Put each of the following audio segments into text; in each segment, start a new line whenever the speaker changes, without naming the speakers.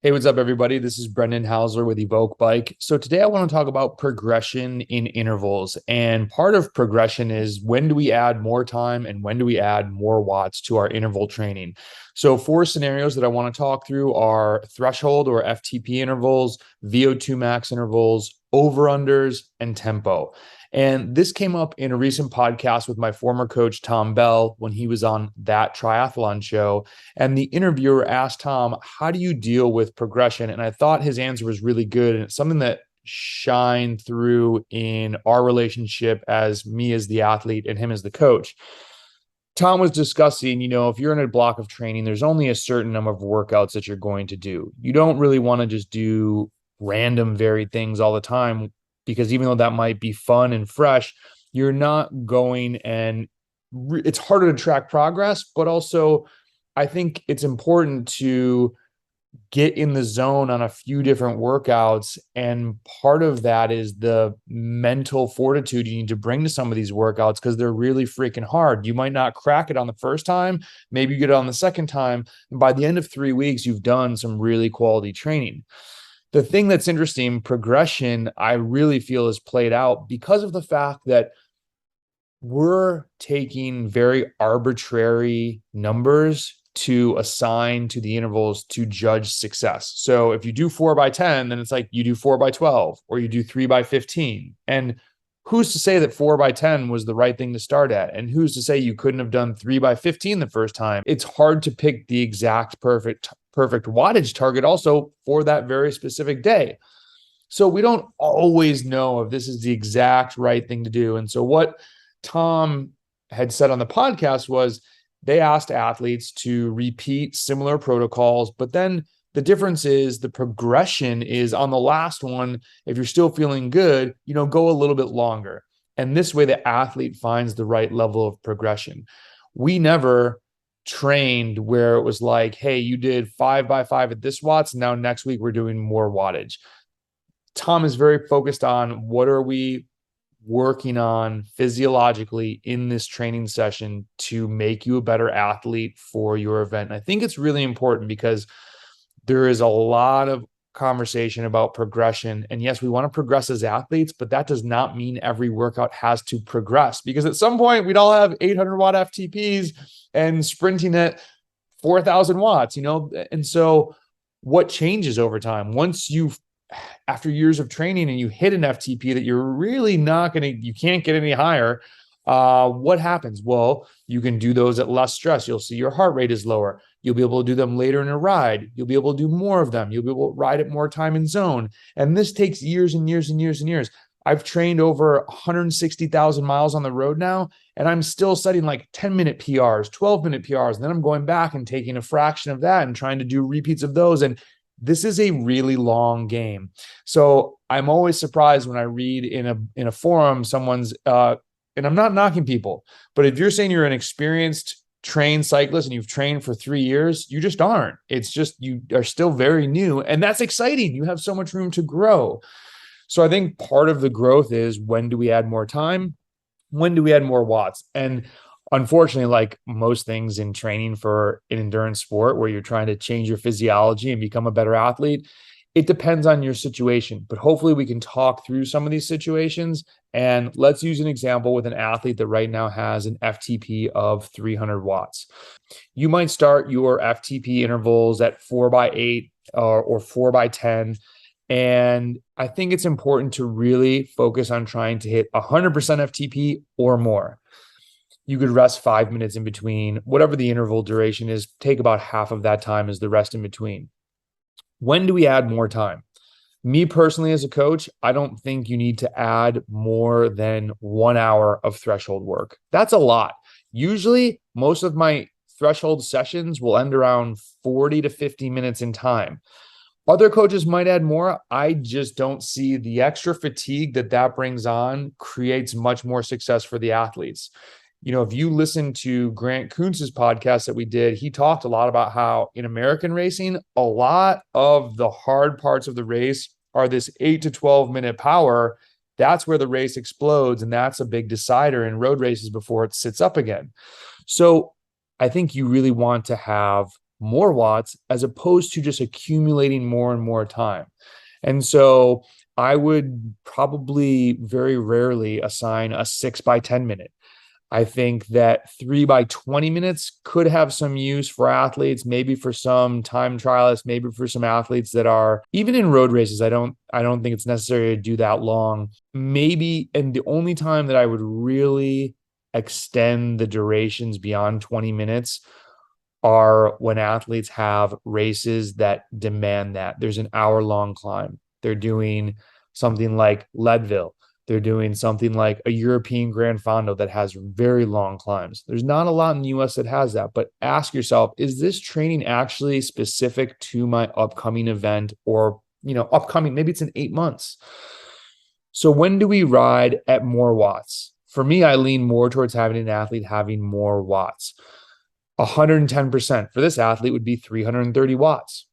Hey, what's up, everybody? This is Brendan Hausler with EVOQ Bike. So today I want to talk about progression in intervals. And part of progression is when do we add more time and when do we add more watts to our interval training? So four scenarios that I want to talk through are threshold or FTP intervals, VO2 max intervals, over-unders, and tempo. And this came up in a recent podcast with my former coach, Tom Bell, when he was on That Triathlon Show. And the interviewer asked Tom, how do you deal with progression? And I thought his answer was really good. And it's something that shined through in our relationship as me as the athlete and him as the coach. Tom was discussing, if you're in a block of training, there's only a certain number of workouts that you're going to do. You don't really want to just do random varied things all the time, because even though that might be fun and fresh, you're not going and it's harder to track progress, but also I think it's important to get in the zone on a few different workouts. And part of that is the mental fortitude you need to bring to some of these workouts because they're really freaking hard. You might not crack it on the first time, maybe you get it on the second time. And by the end of 3 weeks, you've done some really quality training. The thing that's interesting, progression, I really feel is played out because of the fact that we're taking very arbitrary numbers to assign to the intervals to judge success. So if you do 4x10, then it's like you do 4x12 or you do 3x15. And who's to say that 4x10 was the right thing to start at? And who's to say you couldn't have done 3x15 the first time? It's hard to pick the exact perfect wattage target also for that very specific day. So we don't always know if this is the exact right thing to do. And so what Tom had said on the podcast was they asked athletes to repeat similar protocols, but then the difference is the progression is on the last one. If you're still feeling good, go a little bit longer. And this way the athlete finds the right level of progression. We never trained where it was like, hey, you did 5x5 at this watts. Now next week we're doing more wattage. Tom is very focused on what are we working on physiologically in this training session to make you a better athlete for your event. And I think it's really important because there is a lot of conversation about progression. And yes, we want to progress as athletes, but that does not mean every workout has to progress, because at some point we'd all have 800 watt FTPs and sprinting at 4,000 watts, And so what changes over time? After years of training and you hit an FTP that you're really you can't get any higher, what happens? Well, you can do those at less stress. You'll see your heart rate is lower. You'll be able to do them later in a ride. You'll be able to do more of them. You'll be able to ride at more time in zone. And this takes years and years and years and years. I've trained over 160,000 miles on the road now, and I'm still setting like 10-minute PRs, 12-minute PRs. And then I'm going back and taking a fraction of that and trying to do repeats of those. And this is a really long game. So I'm always surprised when I read in a forum, someone's, and I'm not knocking people, but if you're saying you're an experienced trained cyclist and you've trained for 3 years, you just aren't. It's just, you are still very new, and that's exciting. You have so much room to grow. So I think part of the growth is, when do we add more time? When do we add more watts? And unfortunately, like most things in training for an endurance sport where you're trying to change your physiology and become a better athlete, it depends on your situation. But hopefully we can talk through some of these situations. And let's use an example with an athlete that right now has an FTP of 300 watts. You might start your FTP intervals at 4x8 or 4x10. And I think it's important to really focus on trying to hit 100% FTP or more. You could rest 5 minutes in between, whatever the interval duration is, take about half of that time as the rest in between. When do we add more time? Me personally, as a coach, I don't think you need to add more than 1 hour of threshold work. That's a lot. Usually, most of my threshold sessions will end around 40 to 50 minutes in time. Other coaches might add more. I just don't see the extra fatigue that brings on creates much more success for the athletes. If you listen to Grant Kuntz's podcast that we did, he talked a lot about how in American racing, a lot of the hard parts of the race are this 8 to 12 minute power. That's where the race explodes. And that's a big decider in road races before it sits up again. So I think you really want to have more watts as opposed to just accumulating more and more time. And so I would probably very rarely assign a 6 by 10 minute. I think that 3 by 20 minutes could have some use for athletes, maybe for some time trialists, maybe for some athletes that are even in road races. I don't think it's necessary to do that long. Maybe, and the only time that I would really extend the durations beyond 20 minutes are when athletes have races that demand that. There's an hour-long climb. They're doing something like Leadville. They're doing something like a European Grand Fondo that has very long climbs. There's not a lot in the US that has that, but ask yourself, is this training actually specific to my upcoming event or, upcoming, maybe it's in 8 months. So when do we ride at more watts? For me, I lean more towards having an athlete having more watts. 110% for this athlete would be 330 watts.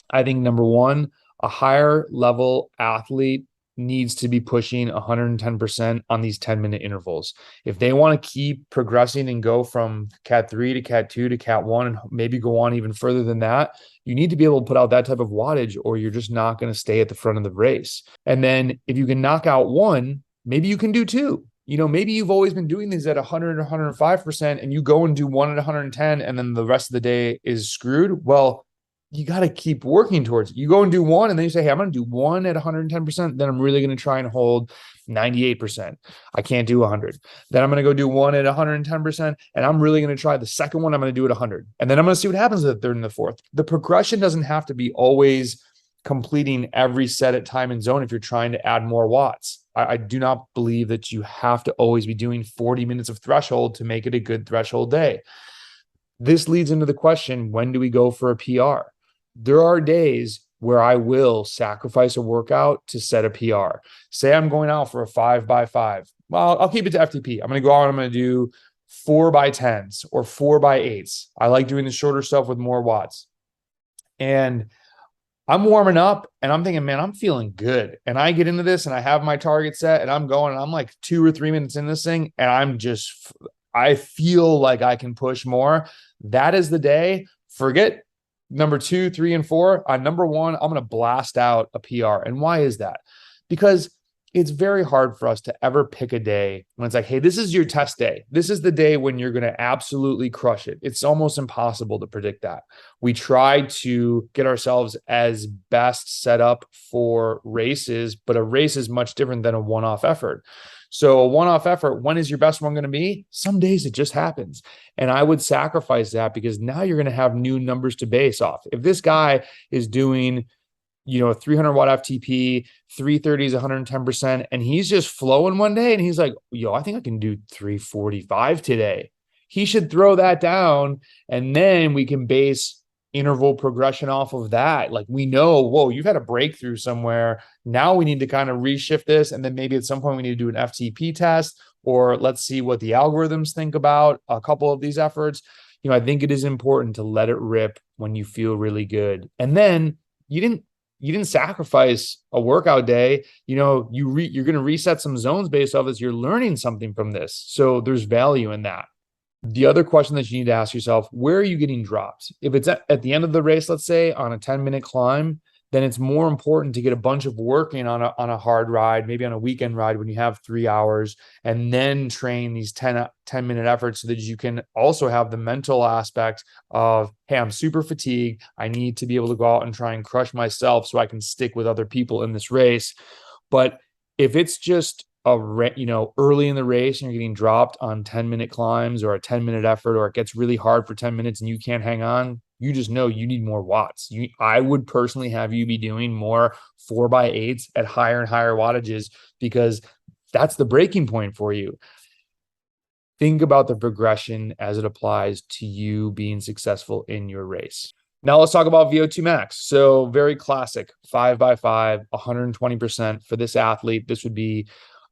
I think number one, a higher level athlete needs to be pushing 110% on these 10-minute intervals. If they want to keep progressing and go from Cat 3 to Cat 2 to Cat 1 and maybe go on even further than that, you need to be able to put out that type of wattage or you're just not going to stay at the front of the race. And then if you can knock out one, maybe you can do two. Maybe you've always been doing these at 100 or 105% and you go and do one at 110 and then the rest of the day is screwed. Well, you got to keep working towards it. You go and do one and then you say, hey, I'm going to do one at 110%. Then I'm really going to try and hold 98%. I can't do 100. Then I'm going to go do one at 110%. And I'm really going to try the second one. I'm going to do it 100. And then I'm going to see what happens at the third and the fourth. The progression doesn't have to be always completing every set at time and zone if you're trying to add more watts. I do not believe that you have to always be doing 40 minutes of threshold to make it a good threshold day. This leads into the question, when do we go for a PR? There are days where I will sacrifice a workout to set a PR. Say I'm going out for a 5x5. Well, I'll keep it to FTP. I'm going to go out and I'm going to do 4x10s or 4x8s. I like doing the shorter stuff with more watts. And I'm warming up and I'm thinking, man, I'm feeling good. And I get into this and I have my target set and I'm going and I'm like 2 or 3 minutes in this thing and I feel like I can push more. That is the day. Forget number 2, 3, and 4. On number 1, I'm going to blast out a PR. And why is that? Because it's very hard for us to ever pick a day when it's like, hey, this is your test day. This is the day when you're going to absolutely crush it. It's almost impossible to predict that. We try to get ourselves as best set up for races, but a race is much different than a one-off effort. So a one-off effort, when is your best one going to be? Some days it just happens. And I would sacrifice that because now you're going to have new numbers to base off. If this guy is doing, 300 watt FTP, 330 is 110%, and he's just flowing one day and he's like, I think I can do 345 today. He should throw that down and then we can base interval progression off of that. Like we know, whoa, you've had a breakthrough somewhere. Now we need to kind of reshift this. And then maybe at some point we need to do an FTP test, or let's see what the algorithms think about a couple of these efforts. I think it is important to let it rip when you feel really good. And then you didn't sacrifice a workout day. You're going to reset some zones based off this. You're learning something from this. So there's value in that. The other question that you need to ask yourself, where are you getting dropped? If it's at the end of the race, let's say on a 10-minute climb, then it's more important to get a bunch of work in on a hard ride, maybe on a weekend ride when you have 3 hours, and then train these 10-minute efforts so that you can also have the mental aspect of, hey, I'm super fatigued. I need to be able to go out and try and crush myself so I can stick with other people in this race. But if it's just early in the race and you're getting dropped on 10-minute climbs or a 10-minute effort, or it gets really hard for 10 minutes and you can't hang on, you just know you need more watts. I would personally have you be doing more 4x8s at higher and higher wattages because that's the breaking point for you. Think about the progression as it applies to you being successful in your race. Now let's talk about VO2 max. So very classic, 5x5, 120% for this athlete. This would be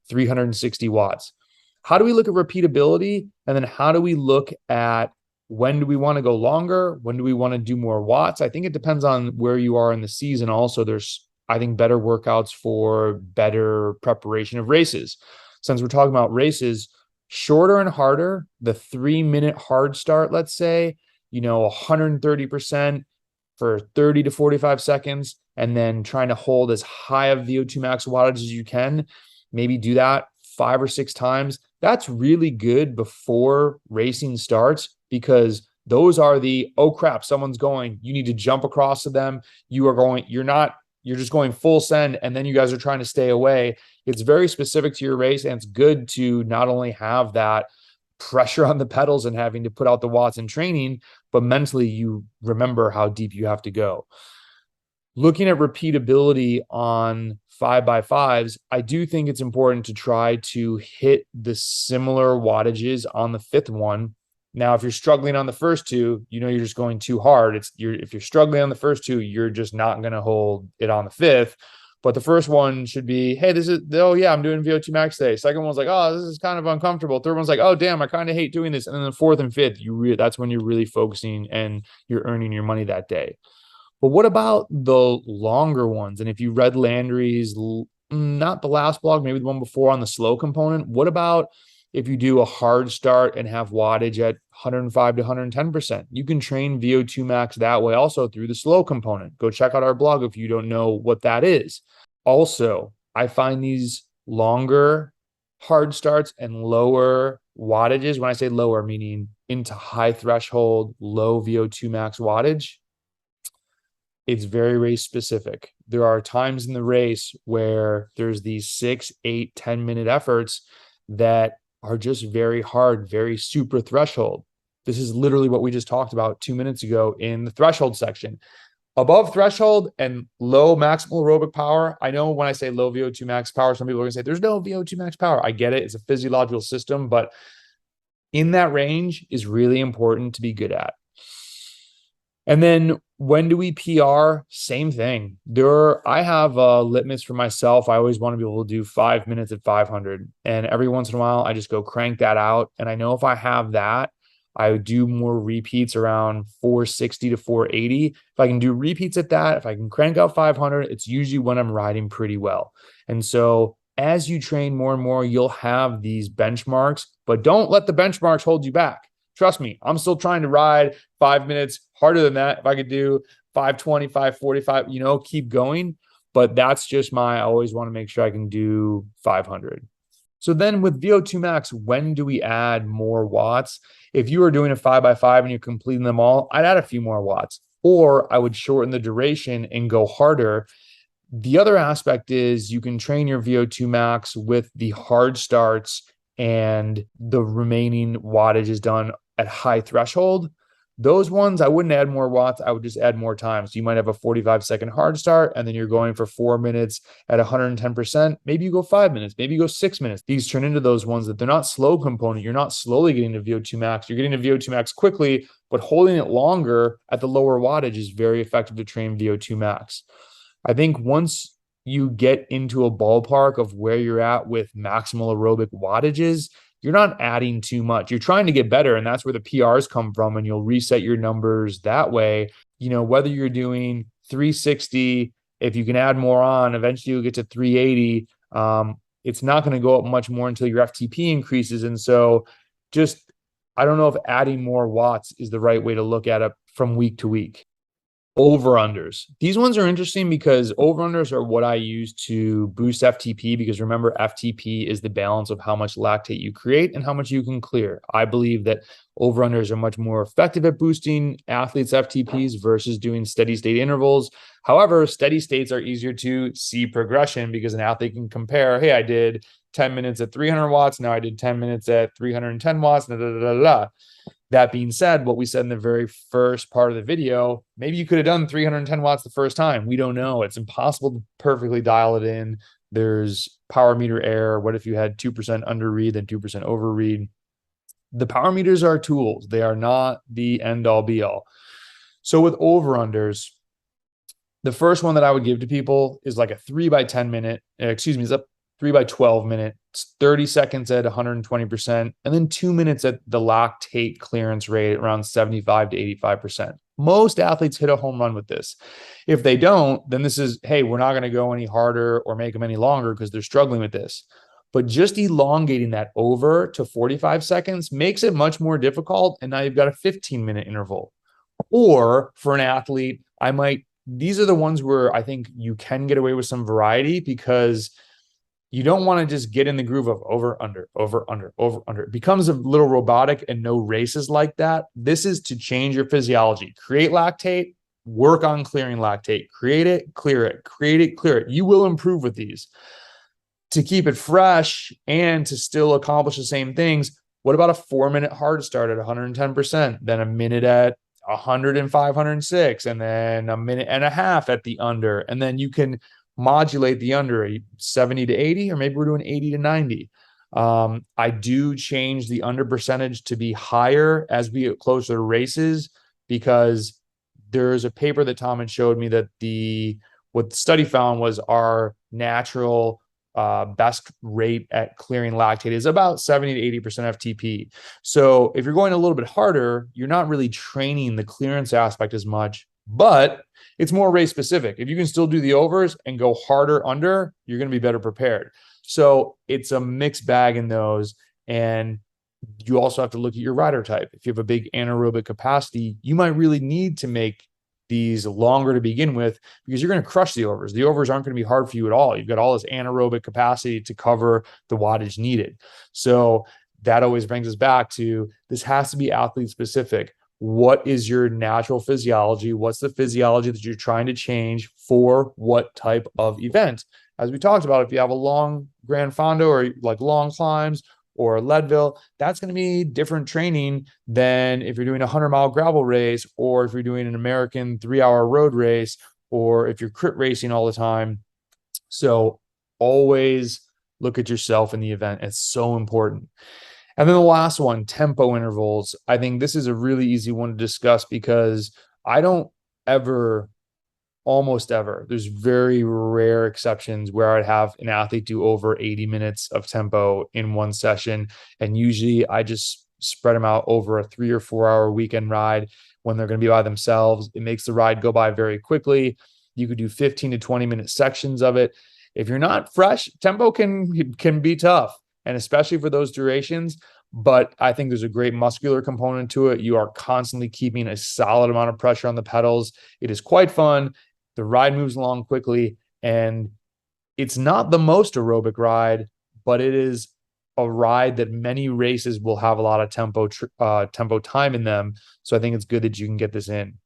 360 watts. How do we look at repeatability? And then how do we look at when do we want to go longer? When do we want to do more watts? I think it depends on where you are in the season. Also, there's, I think, better workouts for better preparation of races. Since we're talking about races, shorter and harder, the 3-minute hard start, let's say, 130% for 30 to 45 seconds, and then trying to hold as high of VO2 max wattage as you can. Maybe do that 5 or 6 times. That's really good before racing starts, because those are oh crap, someone's going, you need to jump across to them. You're just going full send, and then you guys are trying to stay away. It's very specific to your race, and it's good to not only have that pressure on the pedals and having to put out the watts in training, but mentally you remember how deep you have to go. Looking at repeatability on 5x5s, I do think it's important to try to hit the similar wattages on the 5th one. Now, if you're struggling on the first two, you're just going too hard. If you're struggling on the first two, you're just not going to hold it on the 5th. But the first one should be, hey, I'm doing VO2 max today. Second one's like, oh, this is kind of uncomfortable. Third one's like, oh, damn, I kind of hate doing this. And then the 4th and 5th, that's when you're really focusing and you're earning your money that day. But what about the longer ones? And if you read Landry's, not the last blog, maybe the one before on the slow component, what about if you do a hard start and have wattage at 105 to 110%? You can train VO2 max that way also through the slow component. Go check out our blog if you don't know what that is. Also, I find these longer hard starts and lower wattages, when I say lower, meaning into high threshold, low VO2 max wattage, it's very race specific. There are times in the race where there's these 6, 8, 10-minute efforts that are just very hard, very super threshold. This is literally what we just talked about 2 minutes ago in the threshold section. Above threshold and low maximal aerobic power. I know when I say low VO2 max power, some people are going to say there's no VO2 max power. I get it. It's a physiological system, but in that range is really important to be good at. And then when do we PR? Same thing. I have a litmus for myself. I always want to be able to do 5 minutes at 500. And every once in a while, I just go crank that out. And I know if I have that, I would do more repeats around 460 to 480. If I can do repeats at that, if I can crank out 500, it's usually when I'm riding pretty well. And so as you train more and more, you'll have these benchmarks, but don't let the benchmarks hold you back. Trust me, I'm still trying to ride 5 minutes harder than that. If I could do 520, 545, keep going. But that's just I always want to make sure I can do 500. So then with VO2 max, when do we add more watts? If you are doing a 5x5 and you're completing them all, I'd add a few more watts, or I would shorten the duration and go harder. The other aspect is you can train your VO2 max with the hard starts and the remaining wattage is done at high threshold. Those ones, I wouldn't add more watts. I would just add more time. So you might have a 45-second hard start, and then you're going for 4 minutes at 110%. Maybe you go 5 minutes. Maybe you go 6 minutes. These turn into those ones that they're not slow component. You're not slowly getting to VO2 max. You're getting to VO2 max quickly, but holding it longer at the lower wattage is very effective to train VO2 max. I think once you get into a ballpark of where you're at with maximal aerobic wattages, you're not adding too much. You're trying to get better, and that's where the PRs come from, and you'll reset your numbers that way. Whether you're doing 360, if you can add more on, eventually you'll get to 380. It's not going to go up much more until your FTP increases. And so I don't know if adding more watts is the right way to look at it from week to week. Over-unders. These ones are interesting because over-unders are what I use to boost FTP, because remember, FTP is the balance of how much lactate you create and how much you can clear. I believe that over-unders are much more effective at boosting athletes' FTPs versus doing steady state intervals. However, steady states are easier to see progression because an athlete can compare, hey, I did 10 minutes at 300 watts. Now I did 10 minutes at 310 watts. Da, da, da, da, da. That being said, what we said in the very first part of the video, maybe you could have done 310 watts the first time. We don't know. It's impossible to perfectly dial it in. There's power meter error. What if you had 2% under read and 2% over read? The power meters are tools. They are not the end all be all. So with over unders, the first one that I would give to people is like a 3x10 minute, it's a 3x12 minute, 30 seconds at 120%, and then 2 minutes at the lactate clearance rate around 75 to 85%. Most athletes hit a home run with this. If they don't, then this is, hey, we're not going to go any harder or make them any longer because they're struggling with this. But just elongating that over to 45 seconds makes it much more difficult. And now you've got a 15-minute interval. Or for an athlete, these are the ones where I think you can get away with some variety, because you don't want to just get in the groove of over, under, over, under, over, under. It becomes a little robotic, and no races like that. This is to change your physiology. Create lactate, work on clearing lactate. Create it, clear it, create it, clear it. You will improve with these. To keep it fresh and to still accomplish the same things, what about a 4-minute hard start at 110%, then a minute at 105, 106, and then a minute and a half at the under, and then you can modulate the under 70 to 80, or maybe we're doing 80 to 90. I do change the under percentage to be higher as we get closer to races, because there's a paper that Tom had showed me that what the study found was our natural best rate at clearing lactate is about 70 to 80% FTP. So if you're going a little bit harder, you're not really training the clearance aspect as much, but it's more race specific. If you can still do the overs and go harder under, you're going to be better prepared. So it's a mixed bag in those. And you also have to look at your rider type. If you have a big anaerobic capacity, you might really need to make these longer to begin with, because you're going to crush the overs. The overs aren't going to be hard for you at all. You've got all this anaerobic capacity to cover the wattage needed. So that always brings us back to, this has to be athlete specific. What is your natural physiology? What's the physiology that you're trying to change for what type of event? As we talked about, if you have a long Grand Fondo or like long climbs or Leadville, that's going to be different training than if you're doing a 100-mile gravel race, or if you're doing an American 3-hour road race, or if you're crit racing all the time. So always look at yourself in the event. It's so important. And then the last one, tempo intervals. I think this is a really easy one to discuss, because I don't almost ever, there's very rare exceptions where I'd have an athlete do over 80 minutes of tempo in one session. And usually I just spread them out over a 3 or 4 hour weekend ride when they're going to be by themselves. It makes the ride go by very quickly. You could do 15 to 20-minute sections of it. If you're not fresh, tempo can be tough, and especially for those durations. But I think there's a great muscular component to it. You are constantly keeping a solid amount of pressure on the pedals. It is quite fun. The ride moves along quickly, and it's not the most aerobic ride, but it is a ride that many races will have a lot of tempo time in them. So I think it's good that you can get this in.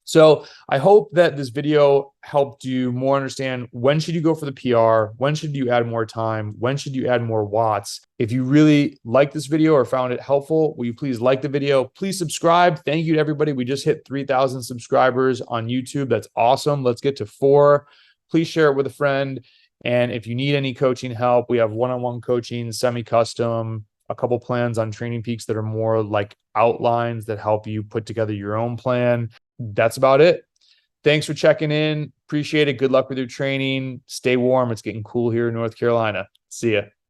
So I hope that this video helped you more understand, when should you go for the PR? When should you add more time? When should you add more watts? If you really liked this video or found it helpful, will you please like the video? Please subscribe. Thank you to everybody. We just hit 3,000 subscribers on YouTube. That's awesome. Let's get to 4. Please share it with a friend. And if you need any coaching help, we have one-on-one coaching, semi-custom, a couple plans on Training Peaks that are more like outlines that help you put together your own plan. That's about it. Thanks for checking in. Appreciate it. Good luck with your training. Stay warm. It's getting cool here in North Carolina. See ya.